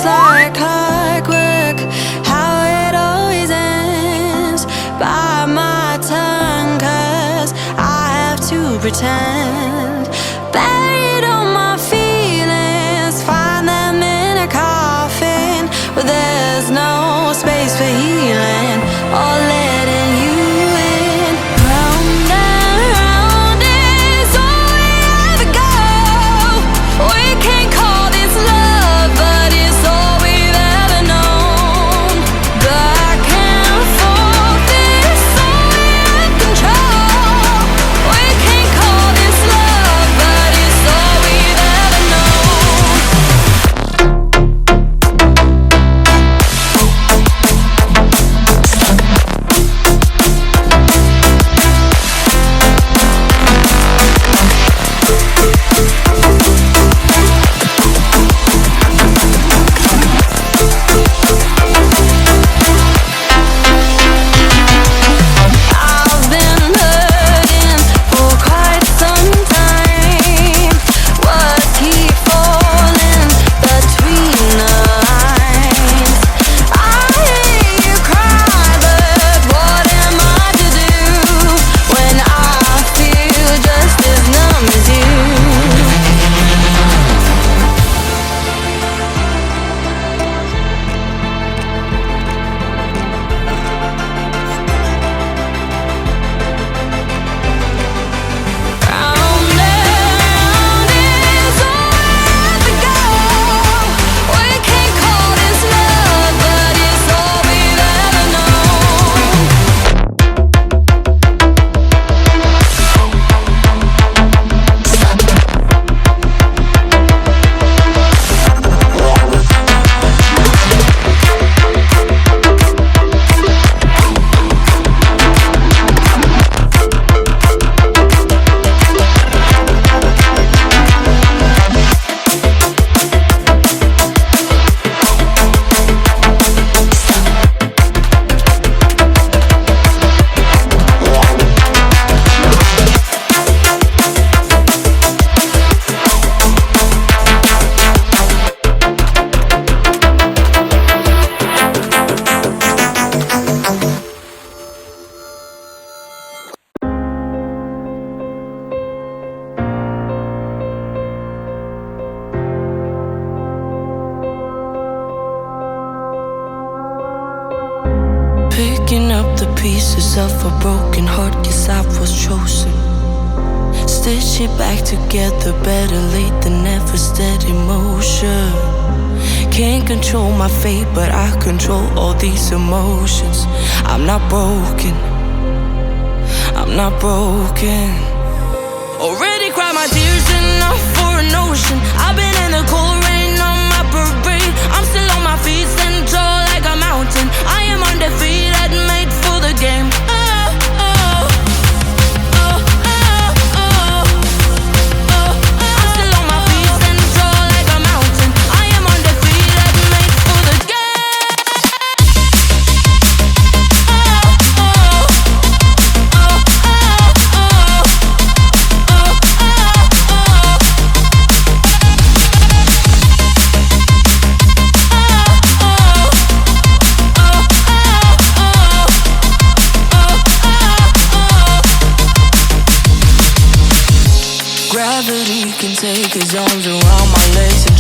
just like clockwork, how it always ends. Bite my tongue, 'cause I have to pretend. Buried all my feelings, find them in a coffin, but there's no space for healing or letting you in. Round and round is all we ever go. We can't call this love, but it's all we've ever known. Back and forth is all we have control. We can't call this love, but it's all we've ever known. I've been hurting for quite some time. Words keep falling between the lines. I hear you cry, but what am I to do when I feel just as numb as you? Round and round is all we ever go. We can't call this love, but it's all we've ever known. Picking up the pieces of a broken heart, yes, I was chosen. Stitch it back together, better late than never, steady motion. Can't control my fate, but I control all these emotions. I'm not broken, I'm not broken. Already cried my tears enough for an ocean. I've been in the cold rain on my parade. I'm still on my feet, stand tall like a mountain. I am undefeated, made for the game. Oh, oh, oh, oh, oh, oh. I'm still on my feet, stand tall like a mountain. I am undefeated, made for the game. Oh, oh, oh, oh, oh, Gravity can take his arms around my legs and